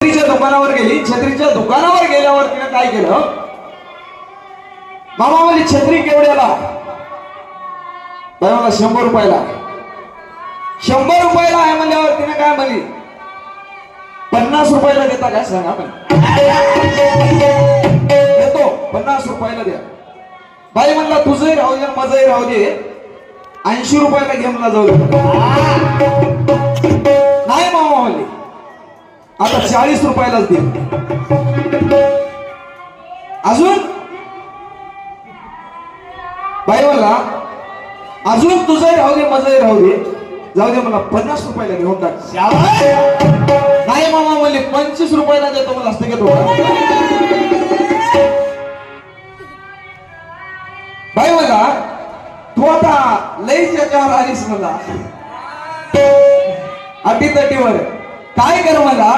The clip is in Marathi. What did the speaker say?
छत्रीच्या दुकानावर गेली. छत्रीच्या दुकानावर गेल्यावर तिने काय केलं, मामा म्हणली छत्री केवढ्याला? मला 100 रुपयाला. 100 रुपयाला आहे म्हणल्यावर तिने काय म्हणली, 50 रुपयाला देता काय सांगा? पण देतो, 50 रुपयाला द्या. बाई म्हणला तुझंही राहू दे माझंही राहू दे, 80 रुपयाला घे मला जाऊ दे. नाही मामा म्हणली आता 40 रुपयालाच दे. अजून बाई म्हणला अजून तुझंही राहू दे माझंही राहू दे, जाऊ दे मला 50 रुपयाला घेऊन टाक. नाही मामा म्हणले 25 रुपयाला देतो मला असते घेतो. बाई म्हणला तू आता लईच याच्यावर आलीस मला, अटीतटीवर काय कर मला